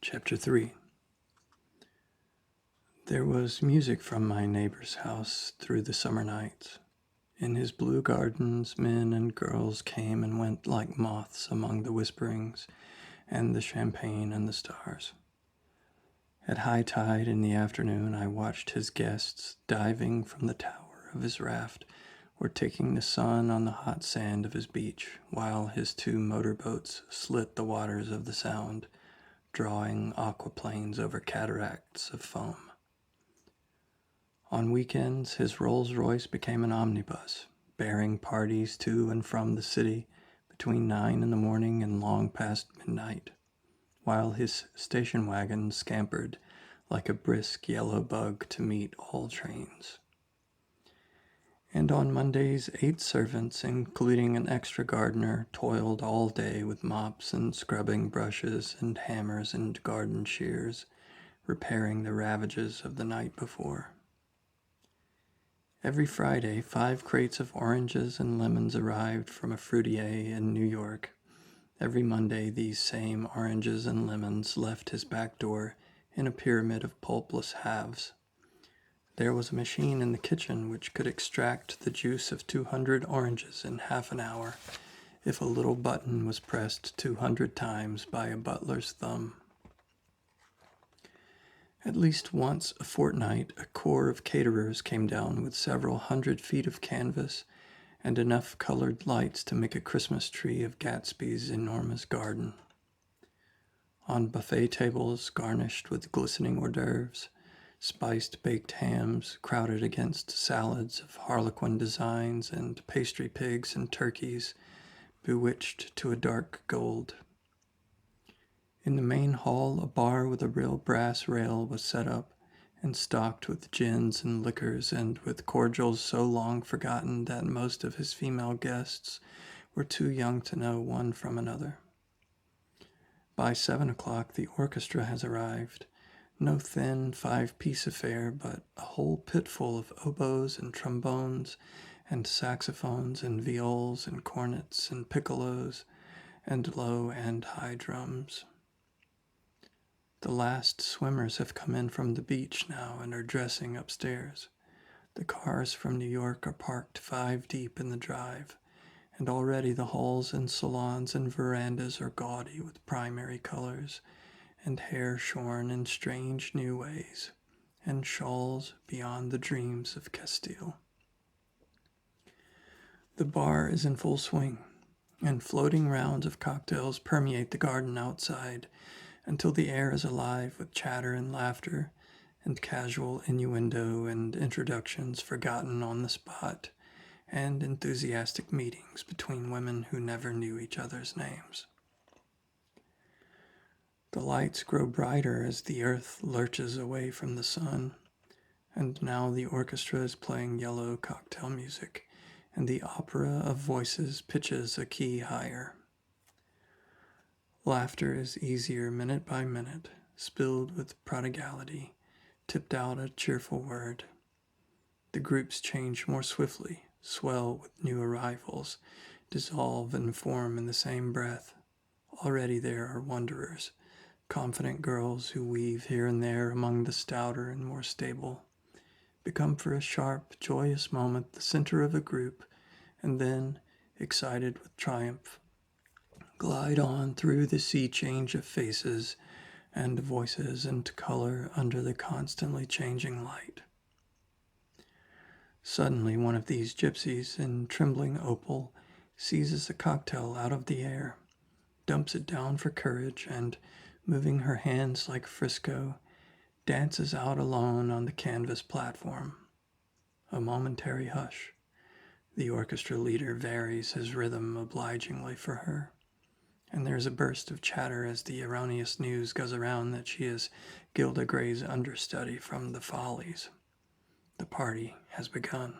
Ch.3. There was music from my neighbor's house through the summer nights. In his blue gardens, men and girls came and went like moths among the whisperings and the champagne and the stars. At high tide in the afternoon, I watched his guests diving from the tower of his raft or taking the sun on the hot sand of his beach, while his two motorboats slit the waters of the Sound, drawing aquaplanes over cataracts of foam. On weekends, his Rolls-Royce became an omnibus, bearing parties to and from the city between 9 in the morning and long past midnight, while his station wagon scampered like a brisk yellow bug to meet all trains. And on Mondays, 8 servants, including an extra gardener, toiled all day with mops and scrubbing brushes and hammers and garden shears, repairing the ravages of the night before. Every Friday, 5 crates of oranges and lemons arrived from a fruitier in New York. Every Monday, these same oranges and lemons left his back door in a pyramid of pulpless halves. There was a machine in the kitchen which could extract the juice of 200 oranges in half an hour if a little button was pressed 200 times by a butler's thumb. At least once a fortnight, a corps of caterers came down with several 100 feet of canvas and enough colored lights to make a Christmas tree of Gatsby's enormous garden. On buffet tables garnished with glistening hors d'oeuvres, spiced baked hams crowded against salads of harlequin designs and pastry pigs and turkeys bewitched to a dark gold. In the main hall, a bar with a real brass rail was set up and stocked with gins and liquors and with cordials so long forgotten that most of his female guests were too young to know one from another. By 7 o'clock, the orchestra has arrived. No thin 5-piece affair, but a whole pitful of oboes and trombones and saxophones and viols and cornets and piccolos and low and high drums. The last swimmers have come in from the beach now and are dressing upstairs. The cars from New York are parked 5 deep in the drive, and already the halls and salons and verandas are gaudy with primary colors, and hair shorn in strange new ways, and shawls beyond the dreams of Castile. The bar is in full swing, and floating rounds of cocktails permeate the garden outside until the air is alive with chatter and laughter and casual innuendo and introductions forgotten on the spot, and enthusiastic meetings between women who never knew each other's names. The lights grow brighter as the earth lurches away from the sun, and now the orchestra is playing yellow cocktail music, and the opera of voices pitches a key higher. Laughter is easier minute by minute, spilled with prodigality, tipped out a cheerful word. The groups change more swiftly, swell with new arrivals, dissolve and form in the same breath. Already there are wanderers, confident girls who weave here and there among the stouter and more stable, become for a sharp, joyous moment the center of a group, and then, excited with triumph, glide on through the sea change of faces and voices and color under the constantly changing light. Suddenly one of these gypsies in trembling opal seizes a cocktail out of the air, dumps it down for courage, and, moving her hands like Frisco, dances out alone on the canvas platform. A momentary hush. The orchestra leader varies his rhythm obligingly for her, and there's a burst of chatter as the erroneous news goes around that she is Gilda Gray's understudy from The Follies. The party has begun.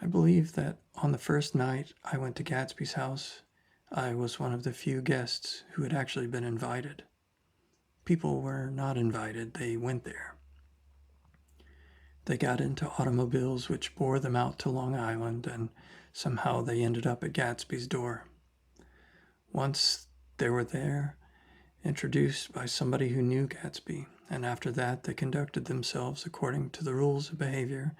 I believe that on the first night I went to Gatsby's house, I was one of the few guests who had actually been invited. People were not invited, they went there. They got into automobiles which bore them out to Long Island, and somehow they ended up at Gatsby's door. Once they were there, introduced by somebody who knew Gatsby, and after that they conducted themselves according to the rules of behavior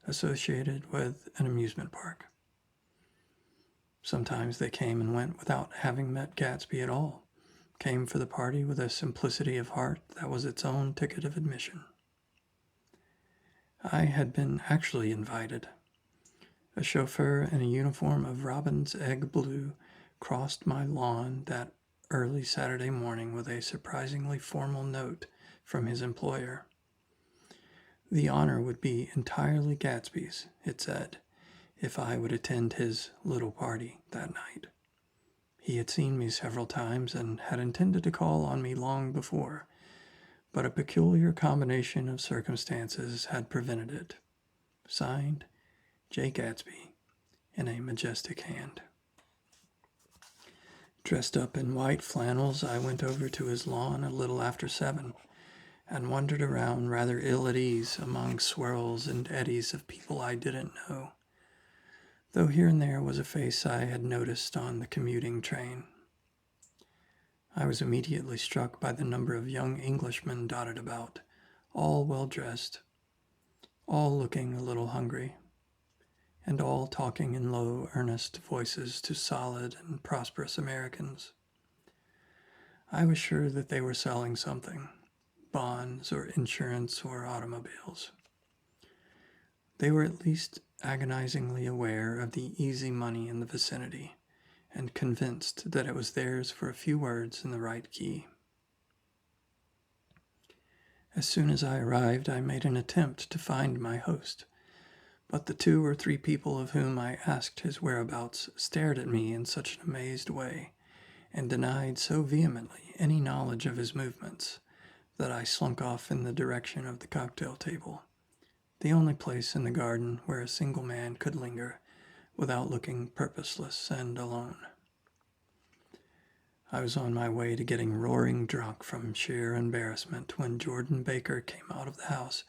associated with an amusement park. Sometimes they came and went without having met Gatsby at all, came for the party with a simplicity of heart that was its own ticket of admission. I had been actually invited. A chauffeur in a uniform of robin's egg blue crossed my lawn that early Saturday morning with a surprisingly formal note from his employer. The honor would be entirely Gatsby's, it said, if I would attend his little party that night. He had seen me several times and had intended to call on me long before, but a peculiar combination of circumstances had prevented it. Signed, J. Gatsby, in a majestic hand. Dressed up in white flannels, I went over to his lawn a little after 7 and wandered around rather ill at ease among swirls and eddies of people I didn't know, though here and there was a face I had noticed on the commuting train. I was immediately struck by the number of young Englishmen dotted about, all well-dressed, all looking a little hungry, and all talking in low, earnest voices to solid and prosperous Americans. I was sure that they were selling something, bonds or insurance or automobiles. They were at least agonizingly aware of the easy money in the vicinity and convinced that it was theirs for a few words in the right key. As soon as I arrived, I made an attempt to find my host, but the 2 or 3 people of whom I asked his whereabouts stared at me in such an amazed way and denied so vehemently any knowledge of his movements that I slunk off in the direction of the cocktail table, the only place in the garden where a single man could linger without looking purposeless and alone. I was on my way to getting roaring drunk from sheer embarrassment when Jordan Baker came out of the house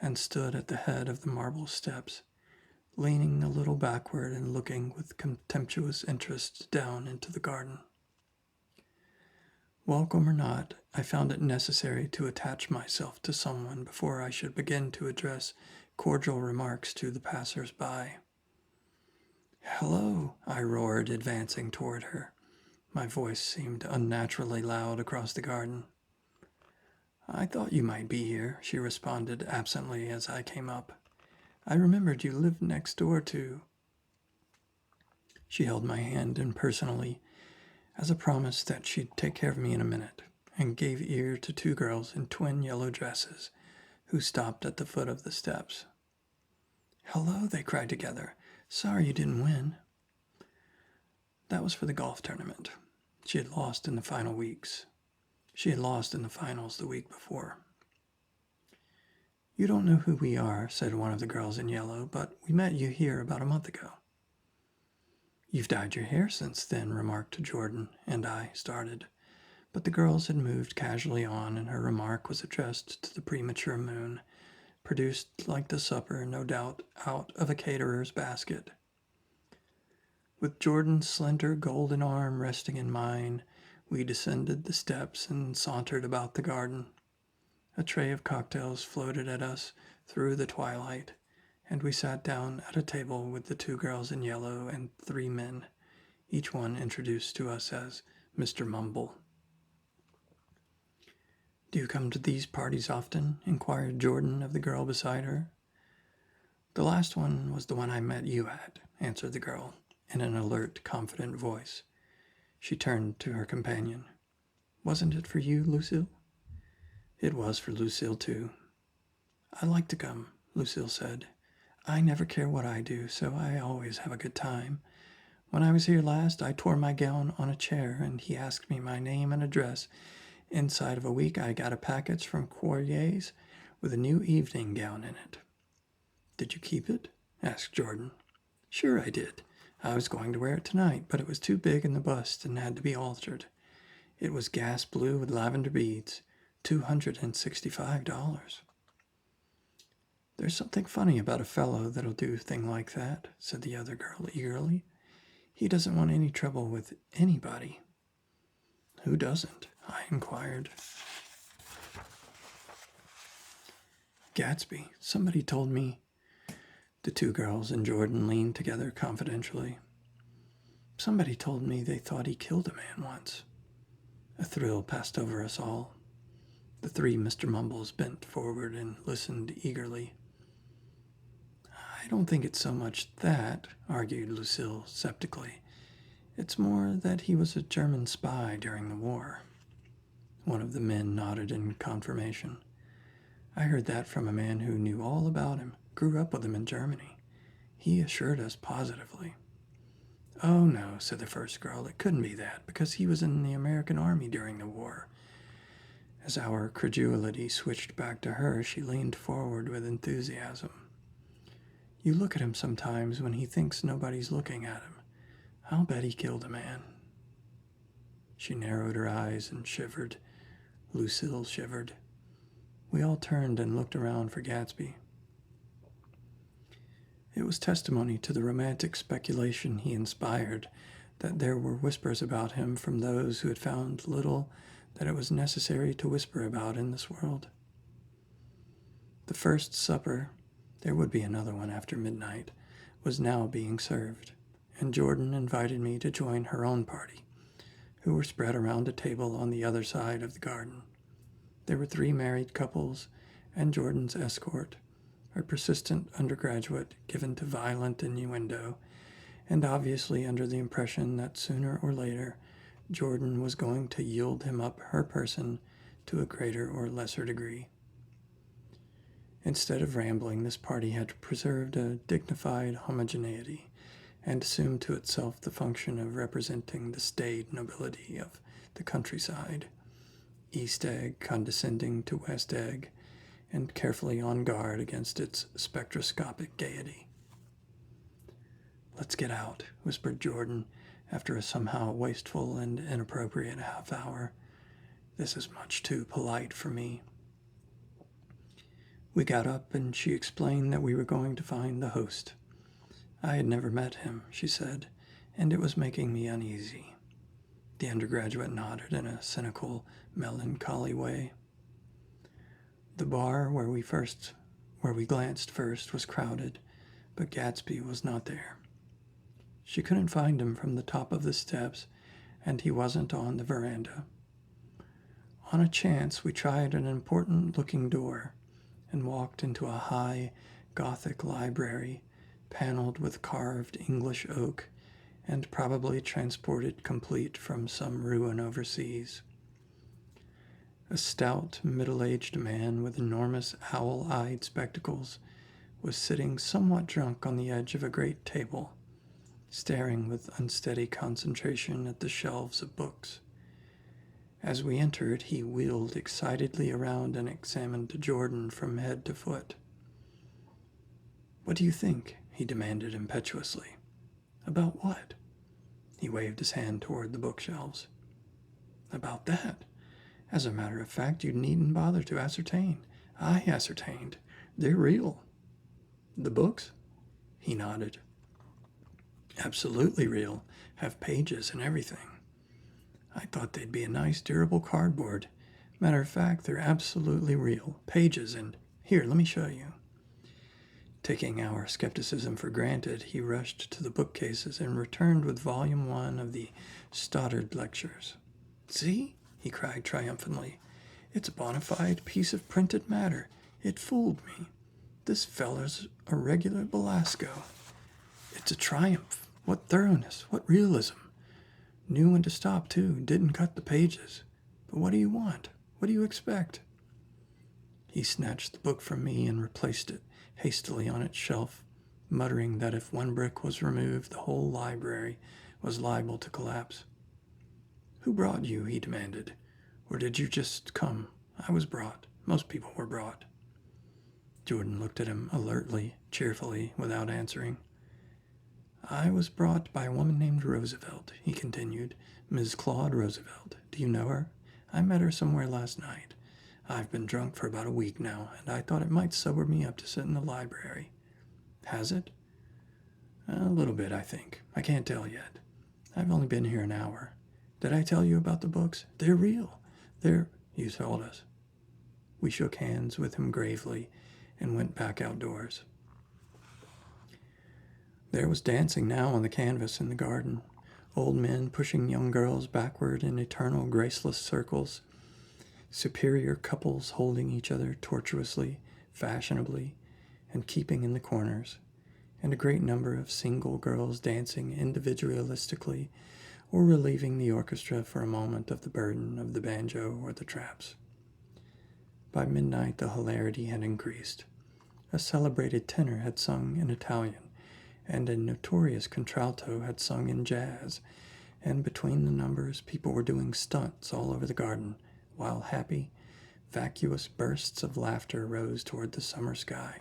and stood at the head of the marble steps, leaning a little backward and looking with contemptuous interest down into the garden. Welcome or not, I found it necessary to attach myself to someone before I should begin to address cordial remarks to the passers-by. "Hello," I roared, advancing toward her. My voice seemed unnaturally loud across the garden. "I thought you might be here," she responded absently as I came up. "I remembered you lived next door to—" She held my hand impersonally as a promise that she'd take care of me in a minute, and gave ear to 2 girls in twin yellow dresses who stopped at the foot of the steps. "Hello," they cried together. "Sorry you didn't win." That was for the golf tournament. She had lost in the final weeks. She had lost in the finals the week before. "You don't know who we are," said one of the girls in yellow, "but we met you here about a month ago." "You've dyed your hair since then," remarked Jordan, and I started. But the girls had moved casually on, and her remark was addressed to the premature moon, produced like the supper, no doubt, out of a caterer's basket. With Jordan's slender golden arm resting in mine, we descended the steps and sauntered about the garden. A tray of cocktails floated at us through the twilight, and we sat down at a table with the 2 girls in yellow and 3 men, each one introduced to us as Mr. Mumble. "Do you come to these parties often?" inquired Jordan of the girl beside her. "The last one was the one I met you at," answered the girl, in an alert, confident voice. She turned to her companion. "Wasn't it for you, Lucille?" It was for Lucille, too. "I like to come," Lucille said. "I never care what I do, so I always have a good time. When I was here last, I tore my gown on a chair, and he asked me my name and address. Inside of a week, I got a package from Quarrier's with a new evening gown in it." "Did you keep it?" asked Jordan. "Sure I did. I was going to wear it tonight, but it was too big in the bust and had to be altered. It was gas blue with lavender beads, $265. "There's something funny about a fellow that'll do a thing like that," said the other girl eagerly. "He doesn't want any trouble with anybody." Who doesn't? I inquired. Gatsby. Somebody told me. The two girls and Jordan leaned together confidentially. Somebody told me they thought he killed a man once. A thrill passed over us all. The three Mr. Mumbles bent forward and listened eagerly. I don't think it's so much that, argued Lucille sceptically. It's more that he was a German spy during the war. One of the men nodded in confirmation. I heard that from a man who knew all about him, grew up with him in Germany. He assured us positively. Oh, no, said the first girl. It couldn't be that, because he was in the American Army during the war. As our credulity switched back to her, she leaned forward with enthusiasm. You look at him sometimes when he thinks nobody's looking at him. I'll bet he killed a man. She narrowed her eyes and shivered. Lucille shivered. We all turned and looked around for Gatsby. It was testimony to the romantic speculation he inspired that there were whispers about him from those who had found little that it was necessary to whisper about in this world. The first supper, there would be another one after midnight, was now being served, and Jordan invited me to join her own party, who were spread around a table on the other side of the garden. There were 3 married couples and Jordan's escort, a persistent undergraduate given to violent innuendo, and obviously under the impression that sooner or later Jordan was going to yield him up her person to a greater or lesser degree. Instead of rambling, this party had preserved a dignified homogeneity and assumed to itself the function of representing the staid nobility of the countryside, East Egg condescending to West Egg, and carefully on guard against its spectroscopic gaiety. Let's get out, whispered Jordan, after a somehow wasteful and inappropriate half hour. This is much too polite for me. We got up, and she explained that we were going to find the host. I had never met him, she said, and it was making me uneasy. The undergraduate nodded in a cynical, melancholy way. The bar where we glanced first was crowded, but Gatsby was not there. She couldn't find him from the top of the steps, and he wasn't on the veranda. On a chance, we tried an important-looking door and walked into a high, Gothic library, paneled with carved English oak, and probably transported complete from some ruin overseas. A stout, middle-aged man with enormous owl-eyed spectacles was sitting somewhat drunk on the edge of a great table, staring with unsteady concentration at the shelves of books. As we entered, he wheeled excitedly around and examined Jordan from head to foot. What do you think? He demanded impetuously. About what? He waved his hand toward the bookshelves. About that. As a matter of fact, you needn't bother to ascertain. I ascertained. They're real. The books? He nodded. Absolutely real. Have pages and everything. I thought they'd be a nice, durable cardboard. Matter of fact, they're absolutely real. Pages and... Here, let me show you. Taking our skepticism for granted, he rushed to the bookcases and returned with Volume 1 of the Stoddard Lectures. See? He cried triumphantly. It's a bona fide piece of printed matter. It fooled me. This feller's a regular Belasco. It's a triumph. What thoroughness. What realism. Knew when to stop, too. Didn't cut the pages. But what do you want? What do you expect? He snatched the book from me and replaced it hastily on its shelf, muttering that if one brick was removed, the whole library was liable to collapse. Who brought you? He demanded. Or did you just come? I was brought. Most people were brought. Jordan looked at him alertly, cheerfully, without answering. I was brought by a woman named Roosevelt, he continued. Ms. Claude Roosevelt. Do you know her? I met her somewhere last night. I've been drunk for about a week now, and I thought it might sober me up to sit in the library. Has it? A little bit, I think. I can't tell yet. I've only been here an hour. Did I tell you about the books? They're real. You told us. We shook hands with him gravely and went back outdoors. There was dancing now on the canvas in the garden. Old men pushing young girls backward in eternal graceless circles. Superior couples holding each other tortuously, fashionably, and keeping in the corners. And a great number of single girls dancing individualistically or relieving the orchestra for a moment of the burden of the banjo or the traps. By midnight the hilarity had increased. A celebrated tenor had sung in Italian, and a notorious contralto had sung in jazz, and between the numbers people were doing stunts all over the garden, while happy, vacuous bursts of laughter rose toward the summer sky.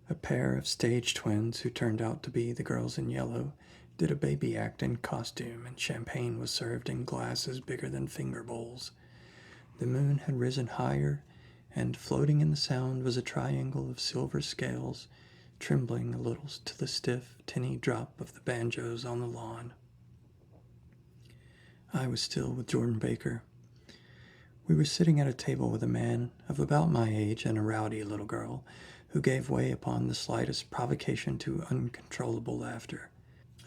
A pair of stage twins, who turned out to be the girls in yellow, did a baby act in costume, and champagne was served in glasses bigger than finger bowls. The moon had risen higher, and floating in the sound was a triangle of silver scales, trembling a little to the stiff, tinny drop of the banjos on the lawn. I was still with Jordan Baker. We were sitting at a table with a man of about my age and a rowdy little girl, who gave way upon the slightest provocation to uncontrollable laughter.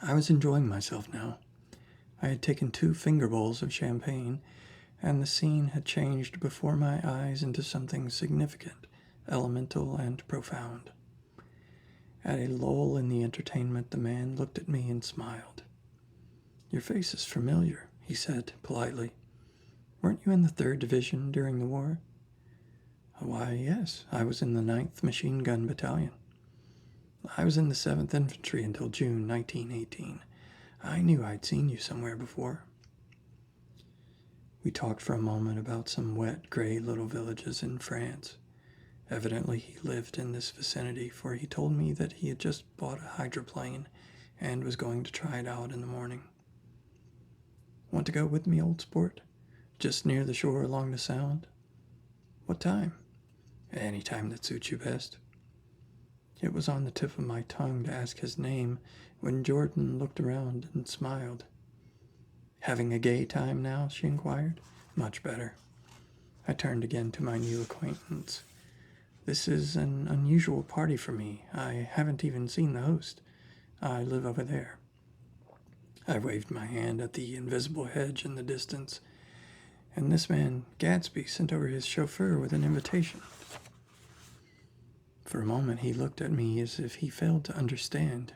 I was enjoying myself now. I had taken 2 finger bowls of champagne, and the scene had changed before my eyes into something significant, elemental, and profound. At a lull in the entertainment, the man looked at me and smiled. "Your face is familiar," he said politely. "Weren't you in the 3rd Division during the war?" "Why, yes, I was in the 9th Machine Gun Battalion. I was in the 7th Infantry until June 1918. I knew I'd seen you somewhere before." We talked for a moment about some wet, gray little villages in France. Evidently he lived in this vicinity, for he told me that he had just bought a hydroplane and was going to try it out in the morning. "Want to go with me, old sport? Just near the shore along the Sound." "What time?" "Any time that suits you best." It was on the tip of my tongue to ask his name when Jordan looked around and smiled. "Having a gay time now?" she inquired. "Much better." I turned again to my new acquaintance. "This is an unusual party for me. I haven't even seen the host. I live over there." I waved my hand at the invisible hedge in the distance, and this man, Gatsby, sent over his chauffeur with an invitation. For a moment he looked at me as if he failed to understand.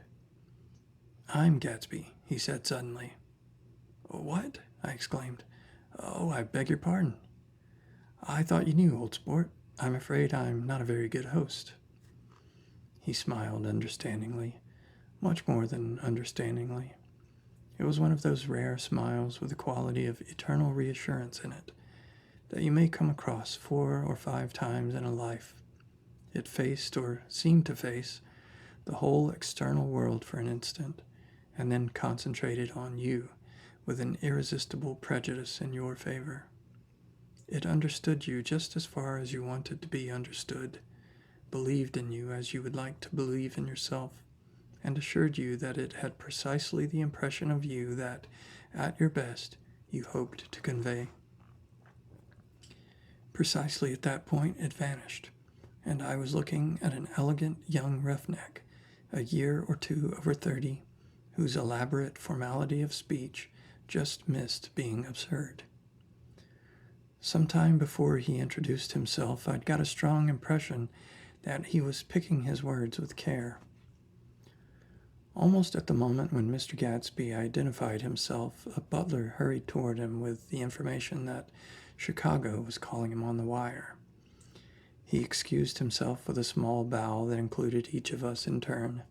"I'm Gatsby," he said suddenly. "What?" I exclaimed. "Oh, I beg your pardon." "I thought you knew, old sport. I'm afraid I'm not a very good host." He smiled understandingly, much more than understandingly. It was one of those rare smiles with the quality of eternal reassurance in it that you may come across 4 or 5 times in a life. It faced, or seemed to face, the whole external world for an instant, and then concentrated on you with an irresistible prejudice in your favor. It understood you just as far as you wanted to be understood, believed in you as you would like to believe in yourself, and assured you that it had precisely the impression of you that, at your best, you hoped to convey. Precisely at that point it vanished, and I was looking at an elegant young roughneck, a year or 2 over 30, whose elaborate formality of speech just missed being absurd. Some time before he introduced himself, I'd got a strong impression that he was picking his words with care. Almost at the moment when Mr. Gatsby identified himself, a butler hurried toward him with the information that Chicago was calling him on the wire. He excused himself with a small bow that included each of us in turn.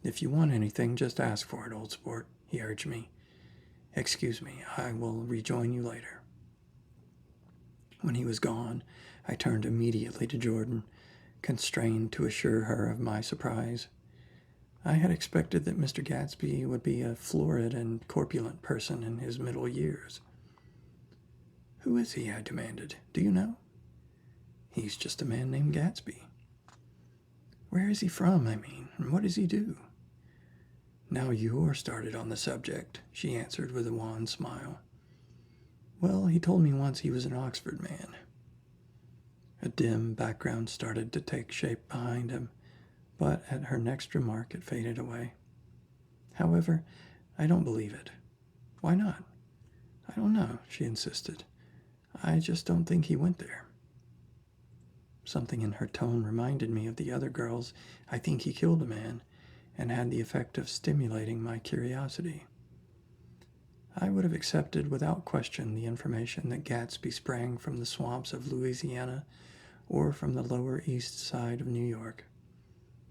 "If you want anything, just ask for it, old sport," he urged me. "Excuse me, I will rejoin you later." When he was gone, I turned immediately to Jordan, constrained to assure her of my surprise. I had expected that Mr. Gatsby would be a florid and corpulent person in his middle years. "Who is he?" I demanded. "Do you know?" "He's just a man named Gatsby." "Where is he from, I mean, and what does he do?" "Now you're started on the subject," she answered with a wan smile. "Well, he told me once he was an Oxford man." A dim background started to take shape behind him, but at her next remark it faded away. "However, I don't believe it." "Why not?" "I don't know," she insisted. "I just don't think he went there." Something in her tone reminded me of the other girls' "I think he killed a man," and had the effect of stimulating my curiosity. I would have accepted without question the information that Gatsby sprang from the swamps of Louisiana or from the Lower East Side of New York.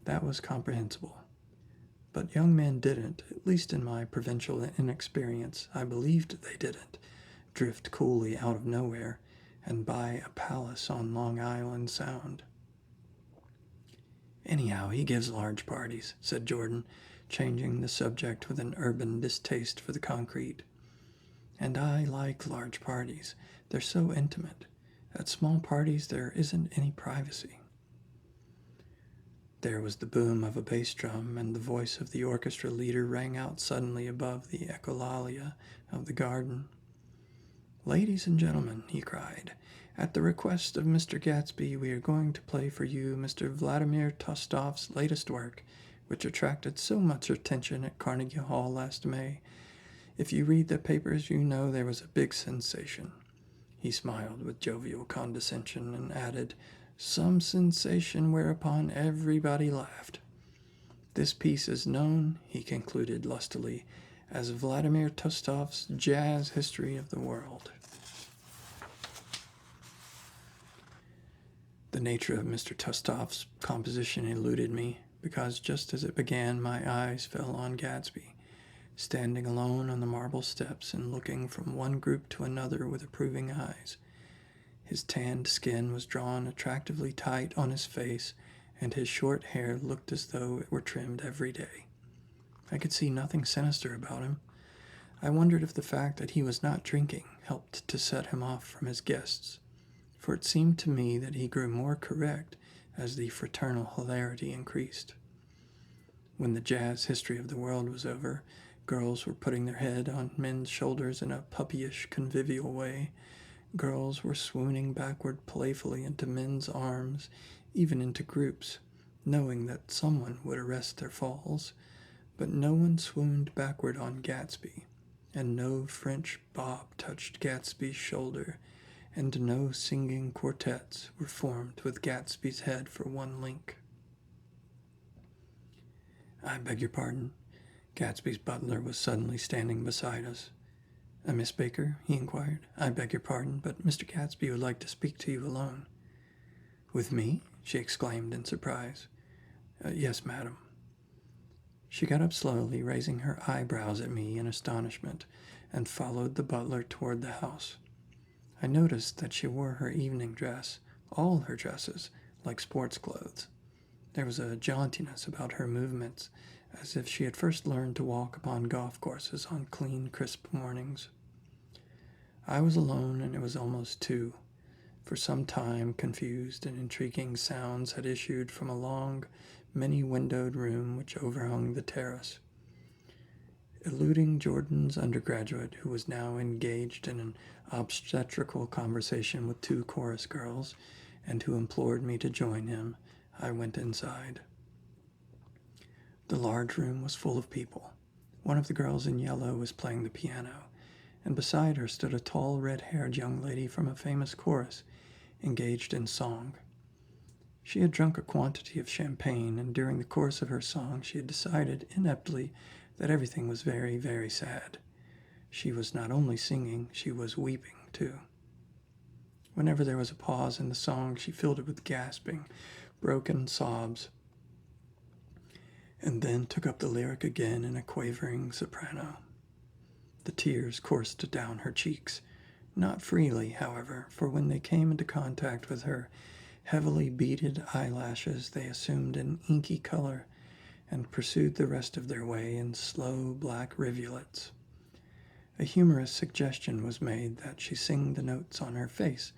That was comprehensible. But young men didn't, at least in my provincial inexperience, I believed they didn't, drift coolly out of nowhere and buy a palace on Long Island Sound. "Anyhow, he gives large parties," said Jordan, changing the subject with an urban distaste for the concrete. "And I like large parties. They're so intimate. At small parties there isn't any privacy." There was the boom of a bass drum, and the voice of the orchestra leader rang out suddenly above the echolalia of the garden. "Ladies and gentlemen," he cried, "at the request of Mr. Gatsby, we are going to play for you Mr. Vladimir Tostof's latest work, which attracted so much attention at Carnegie Hall last May. If you read the papers, you know there was a big sensation." He smiled with jovial condescension and added, "Some sensation whereupon everybody laughed. This piece is known," he concluded lustily, "as Vladimir Tostof's Jazz History of the World." The nature of Mr. Tostof's composition eluded me, because just as it began my eyes fell on Gatsby, standing alone on the marble steps and looking from one group to another with approving eyes. His tanned skin was drawn attractively tight on his face, and his short hair looked as though it were trimmed every day. I could see nothing sinister about him. I wondered if the fact that he was not drinking helped to set him off from his guests, for it seemed to me that he grew more correct as the fraternal hilarity increased. When the jazz history of the world was over, girls were putting their head on men's shoulders in a puppyish, convivial way. Girls were swooning backward playfully into men's arms, even into groups, knowing that someone would arrest their falls. But no one swooned backward on Gatsby, and no French bob touched Gatsby's shoulder, and no singing quartets were formed with Gatsby's head for one link. "I beg your pardon." Gatsby's butler was suddenly standing beside us. "Miss Baker?" he inquired. "I beg your pardon, but Mr. Gatsby would like to speak to you alone." "With me?" she exclaimed in surprise. "Yes, madam." She got up slowly, raising her eyebrows at me in astonishment, and followed the butler toward the house. I noticed that she wore her evening dress, all her dresses, like sports clothes. There was a jauntiness about her movements, as if she had first learned to walk upon golf courses on clean, crisp mornings. I was alone, and it was almost 2. For some time, confused and intriguing sounds had issued from a long, many-windowed room which overhung the terrace. Eluding Jordan's undergraduate, who was now engaged in an obstetrical conversation with 2 chorus girls, and who implored me to join him, I went inside. The large room was full of people. One of the girls in yellow was playing the piano, and beside her stood a tall, red-haired young lady from a famous chorus, engaged in song. She had drunk a quantity of champagne, and during the course of her song she had decided, ineptly, that everything was very, very sad. She was not only singing, she was weeping, too. Whenever there was a pause in the song, she filled it with gasping, broken sobs, and then took up the lyric again in a quavering soprano. The tears coursed down her cheeks, not freely, however, for when they came into contact with her heavily beaded eyelashes, they assumed an inky color and pursued the rest of their way in slow black rivulets. A humorous suggestion was made that she sing the notes on her face,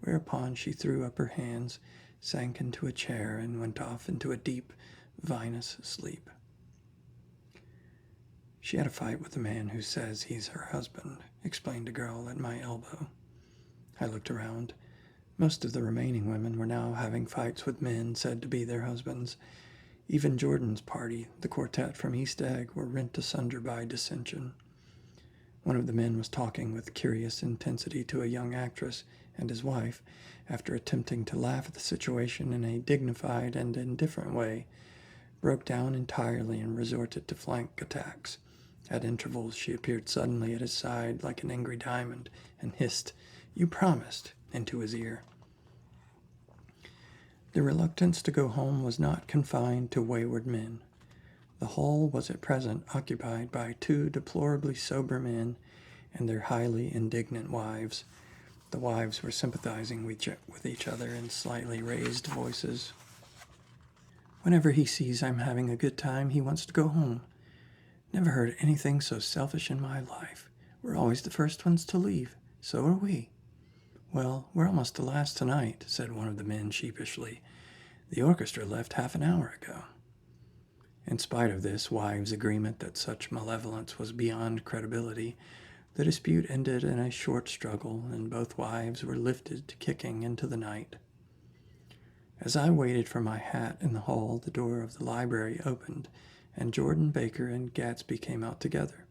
whereupon she threw up her hands, sank into a chair, and went off into a deep, vinous sleep. She had a fight with a man who says he's her husband, explained a girl at my elbow. I looked around. Most of the remaining women were now having fights with men said to be their husbands. Even Jordan's party, the quartet from East Egg, were rent asunder by dissension. One of the men was talking with curious intensity to a young actress, and his wife, after attempting to laugh at the situation in a dignified and indifferent way, broke down entirely and resorted to flank attacks. At intervals she appeared suddenly at his side like an angry diamond and hissed, "You promised," into his ear. The reluctance to go home was not confined to wayward men. The hall was at present occupied by two deplorably sober men and their highly indignant wives. The wives were sympathizing with each other in slightly raised voices. "Whenever he sees I'm having a good time, he wants to go home. Never heard anything so selfish in my life. We're always the first ones to leave. So are we." "Well, we're almost the last tonight," said one of the men sheepishly. "The orchestra left half an hour ago." In spite of this wives' agreement that such malevolence was beyond credibility, the dispute ended in a short struggle, and both wives were lifted kicking into the night. As I waited for my hat in the hall, the door of the library opened, and Jordan Baker and Gatsby came out together.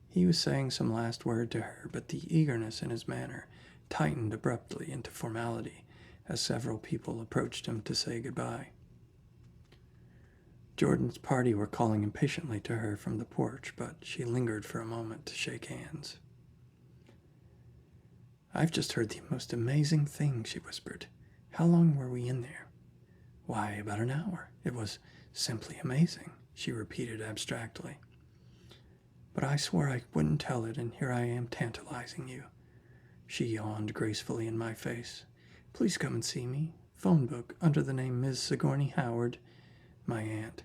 He was saying some last word to her, but the eagerness in his manner tightened abruptly into formality as several people approached him to say goodbye. Jordan's party were calling impatiently to her from the porch, but she lingered for a moment to shake hands. "I've just heard the most amazing thing," she whispered. "How long were we in there?" "Why, about an hour. It was simply amazing," she repeated abstractly. "But I swore I wouldn't tell it, and here I am tantalizing you." She yawned gracefully in my face. "Please come and see me. Phone book under the name Ms. Sigourney Howard, my aunt."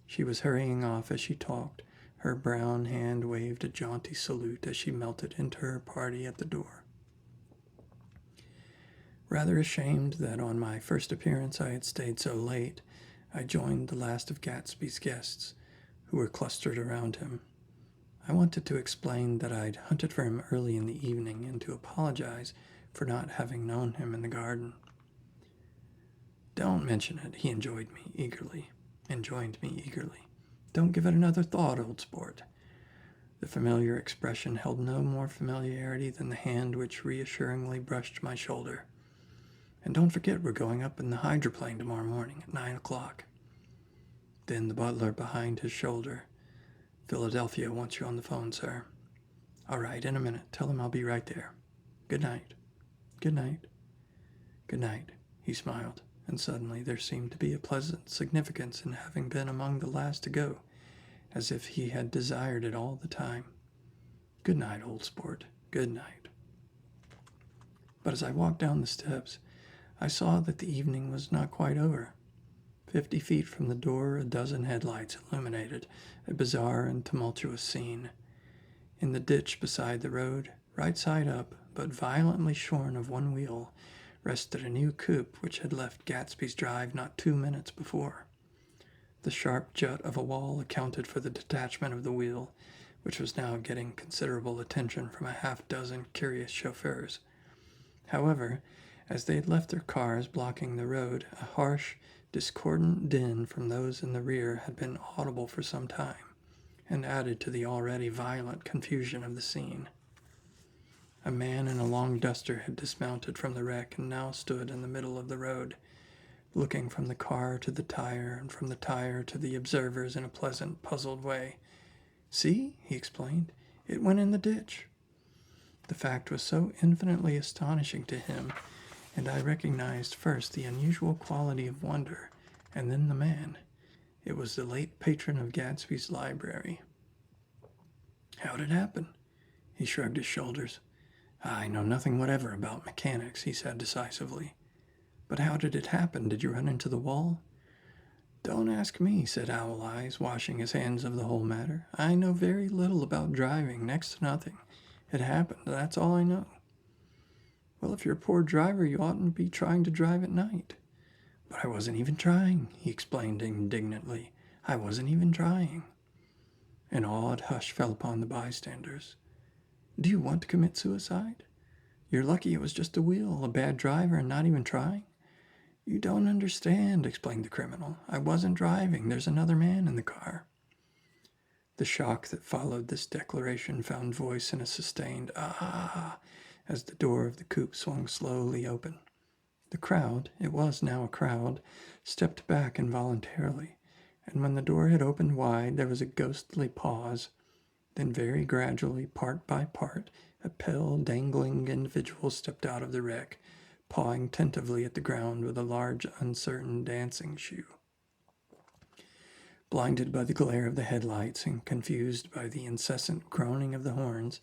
She was hurrying off as she talked. Her brown hand waved a jaunty salute as she melted into her party at the door. Rather ashamed that on my first appearance I had stayed so late, I joined the last of Gatsby's guests, who were clustered around him. I wanted to explain that I'd hunted for him early in the evening and to apologize for not having known him in the garden. "Don't mention it," he enjoined me eagerly. "Don't give it another thought, old sport." The familiar expression held no more familiarity than the hand which reassuringly brushed my shoulder. "And don't forget we're going up in the hydroplane tomorrow morning at 9 o'clock. Then the butler behind his shoulder. "Philadelphia wants you on the phone, sir." "All right, in a minute. Tell him I'll be right there. Good night." "Good night." "Good night," he smiled, and suddenly there seemed to be a pleasant significance in having been among the last to go, as if he had desired it all the time. "Good night, old sport. Good night." But as I walked down the steps, I saw that the evening was not quite over. 50 feet from the door, a dozen headlights illuminated a bizarre and tumultuous scene. In the ditch beside the road, right side up, but violently shorn of one wheel, rested a new coupe which had left Gatsby's drive not 2 minutes before. The sharp jut of a wall accounted for the detachment of the wheel, which was now getting considerable attention from a half-dozen curious chauffeurs. However, as they had left their cars blocking the road, a harsh, discordant din from those in the rear had been audible for some time, and added to the already violent confusion of the scene. A man in a long duster had dismounted from the wreck and now stood in the middle of the road, looking from the car to the tire and from the tire to the observers in a pleasant, puzzled way. "See," he explained, "it went in the ditch." The fact was so infinitely astonishing to him, and I recognized first the unusual quality of wonder, and then the man. It was the late patron of Gatsby's library. "How'd it happen?" He shrugged his shoulders. "I know nothing whatever about mechanics," he said decisively. "But how did it happen? Did you run into the wall?" "Don't ask me," said Owl Eyes, washing his hands of the whole matter. "I know very little about driving, next to nothing. It happened, that's all I know." "Well, if you're a poor driver, you oughtn't to be trying to drive at night." "But I wasn't even trying," he explained indignantly. "I wasn't even trying." An awed hush fell upon the bystanders. "Do you want to commit suicide? You're lucky it was just a wheel, a bad driver, and not even trying." "You don't understand," explained the criminal. "I wasn't driving. There's another man in the car." The shock that followed this declaration found voice in a sustained "ah" as the door of the coupe swung slowly open. The crowd, it was now a crowd, stepped back involuntarily, and when the door had opened wide, there was a ghostly pause. Then very gradually, part by part, a pale, dangling individual stepped out of the wreck, pawing tentatively at the ground with a large, uncertain dancing shoe. Blinded by the glare of the headlights and confused by the incessant groaning of the horns,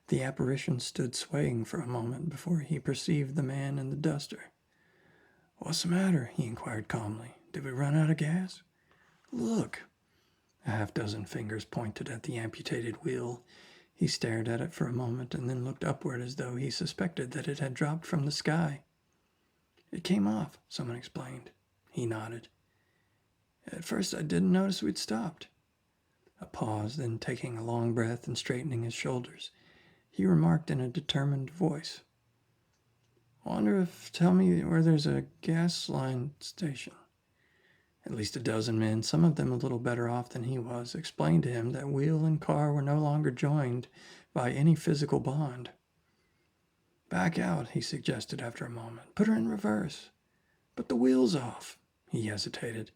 the apparition stood swaying for a moment before he perceived the man in the duster. "What's the matter?" he inquired calmly. "Did we run out of gas?" "Look!" A half-dozen fingers pointed at the amputated wheel. He stared at it for a moment and then looked upward as though he suspected that it had dropped from the sky. "It came off," someone explained. He nodded. "At first I didn't notice we'd stopped." A pause, then taking a long breath and straightening his shoulders, he remarked in a determined voice, "Tell me where there's a gas line station." At least a dozen men, some of them a little better off than he was, explained to him that wheel and car were no longer joined by any physical bond. "Back out," he suggested after a moment. "Put her in reverse." "But the wheel's off." He hesitated.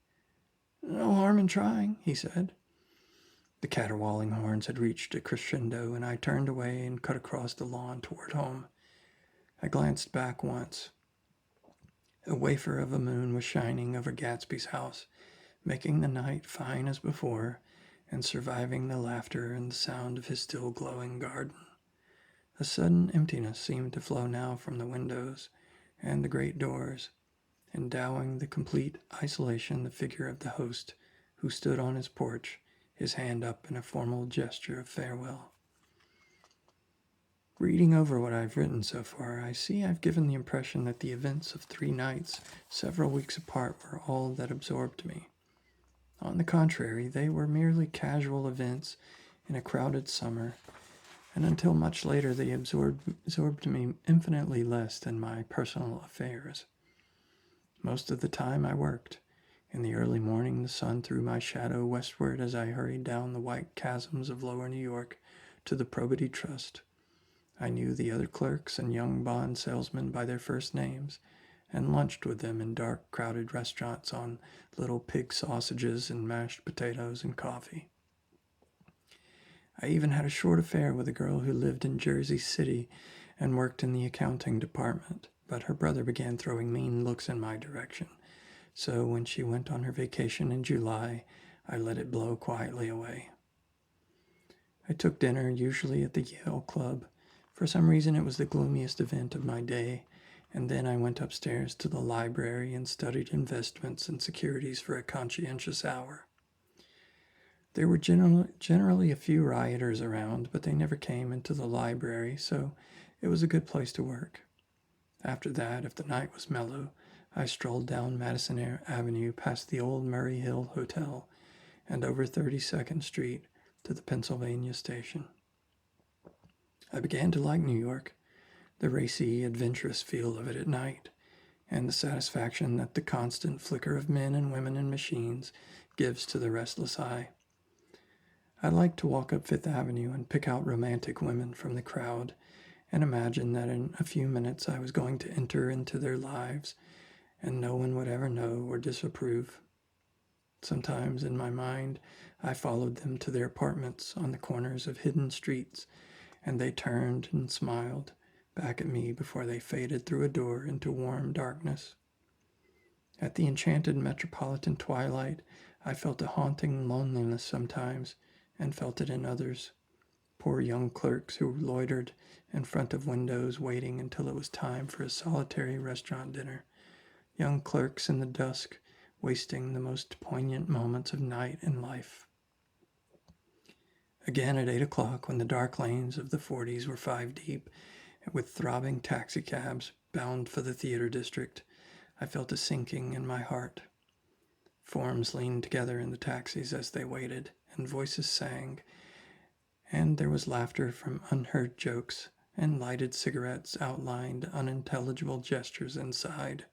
"No harm in trying," he said. The caterwauling horns had reached a crescendo, and I turned away and cut across the lawn toward home. I glanced back once. A wafer of a moon was shining over Gatsby's house, making the night fine as before, and surviving the laughter and the sound of his still glowing garden. A sudden emptiness seemed to flow now from the windows and the great doors, endowing the complete isolation the figure of the host, who stood on his porch, his hand up in a formal gesture of farewell. Reading over what I've written so far, I see I've given the impression that the events of 3 nights, several weeks apart, were all that absorbed me. On the contrary, they were merely casual events in a crowded summer, and until much later they absorbed me infinitely less than my personal affairs. Most of the time I worked. In the early morning the sun threw my shadow westward as I hurried down the white chasms of lower New York to the Probity Trust. I knew the other clerks and young bond salesmen by their first names, and lunched with them in dark, crowded restaurants on little pig sausages and mashed potatoes and coffee. I even had a short affair with a girl who lived in Jersey City and worked in the accounting department, but her brother began throwing mean looks in my direction, so when she went on her vacation in July, I let it blow quietly away. I took dinner, usually at the Yale Club. For some reason it was the gloomiest event of my day, and then I went upstairs to the library and studied investments and securities for a conscientious hour. There were generally a few rioters around, but they never came into the library, so it was a good place to work. After that, if the night was mellow, I strolled down Madison Avenue past the old Murray Hill Hotel and over 32nd Street to the Pennsylvania Station. I began to like New York, the racy, adventurous feel of it at night, and the satisfaction that the constant flicker of men and women and machines gives to the restless eye. I liked to walk up Fifth Avenue and pick out romantic women from the crowd and imagine that in a few minutes I was going to enter into their lives and no one would ever know or disapprove. Sometimes in my mind I followed them to their apartments on the corners of hidden streets, and they turned and smiled back at me before they faded through a door into warm darkness. At the enchanted metropolitan twilight, I felt a haunting loneliness sometimes, and felt it in others. Poor young clerks who loitered in front of windows waiting until it was time for a solitary restaurant dinner. Young clerks in the dusk, wasting the most poignant moments of night and life. Again at 8 o'clock, when the dark lanes of the 40s were 5 deep, with throbbing taxicabs bound for the theater district, I felt a sinking in my heart. Forms leaned together in the taxis as they waited, and voices sang, and there was laughter from unheard jokes, and lighted cigarettes outlined unintelligible gestures inside.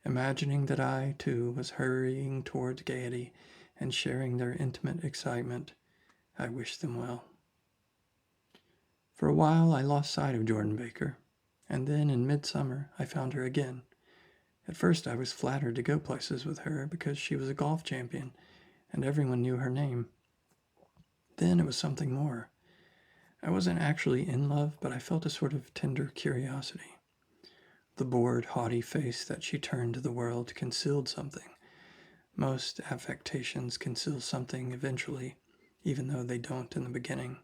Imagining that I, too, was hurrying toward gaiety and sharing their intimate excitement, I wished them well. For a while I lost sight of Jordan Baker, and then in midsummer I found her again. At first I was flattered to go places with her because she was a golf champion, and everyone knew her name. Then it was something more. I wasn't actually in love, but I felt a sort of tender curiosity. The bored, haughty face that she turned to the world concealed something. Most affectations conceal something eventually, even though they don't in the beginning.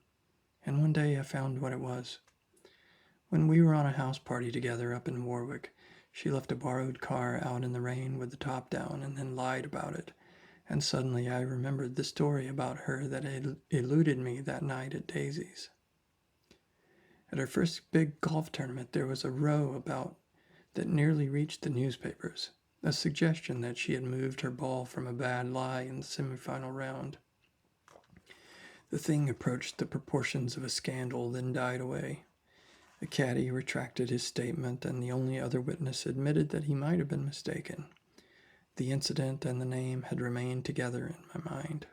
And one day I found what it was. When we were on a house party together up in Warwick, she left a borrowed car out in the rain with the top down and then lied about it. And suddenly I remembered the story about her that had eluded me that night at Daisy's. At her first big golf tournament, there was a row about that nearly reached the newspapers, a suggestion that she had moved her ball from a bad lie in the semifinal round. The thing approached the proportions of a scandal, then died away. The caddy retracted his statement, and the only other witness admitted that he might have been mistaken. The incident and the name had remained together in my mind.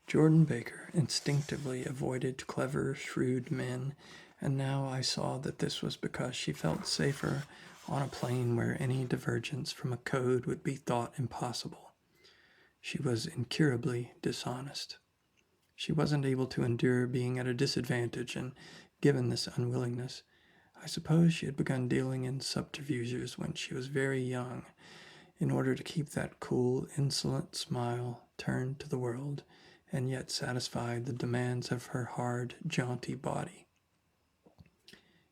Jordan Baker instinctively avoided clever, shrewd men, and now I saw that this was because she felt safer on a plane where any divergence from a code would be thought impossible. She was incurably dishonest. She wasn't able to endure being at a disadvantage, and given this unwillingness, I suppose she had begun dealing in subterfuges when she was very young, in order to keep that cool, insolent smile turned to the world, and yet satisfy the demands of her hard, jaunty body.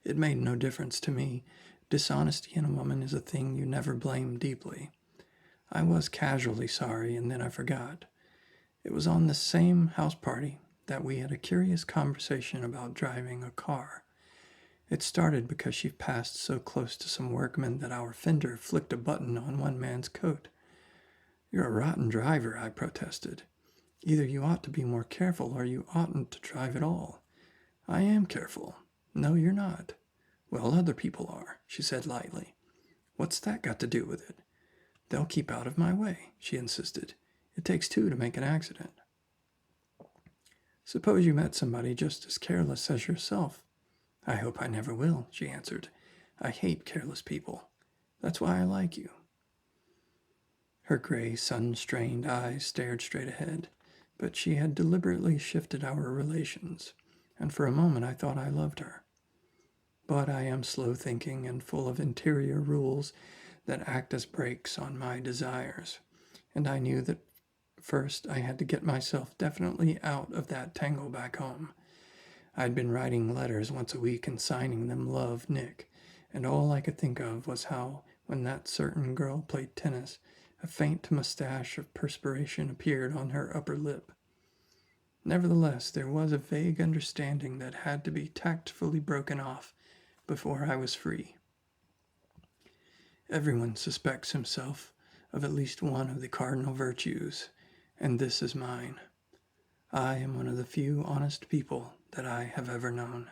It made no difference to me. Dishonesty in a woman is a thing you never blame deeply. I was casually sorry, and then I forgot. It was on the same house party that we had a curious conversation about driving a car. It started because she passed so close to some workmen that our fender flicked a button on one man's coat. "You're a rotten driver," I protested. "Either you ought to be more careful or you oughtn't to drive at all." "I am careful." "No, you're not." "Well, other people are," she said lightly. "What's that got to do with it?" "They'll keep out of my way," she insisted. "It takes two to make an accident." "Suppose you met somebody just as careless as yourself." "I hope I never will," she answered. "I hate careless people. That's why I like you." Her gray, sun-strained eyes stared straight ahead, but she had deliberately shifted our relations, and for a moment I thought I loved her. But I am slow-thinking and full of interior rules that act as brakes on my desires, and I knew that first I had to get myself definitely out of that tangle back home. I'd been writing letters once a week and signing them "Love, Nick," and all I could think of was how, when that certain girl played tennis, a faint mustache of perspiration appeared on her upper lip. Nevertheless, there was a vague understanding that had to be tactfully broken off before I was free. Everyone suspects himself of at least one of the cardinal virtues, and this is mine. I am one of the few honest people that I have ever known.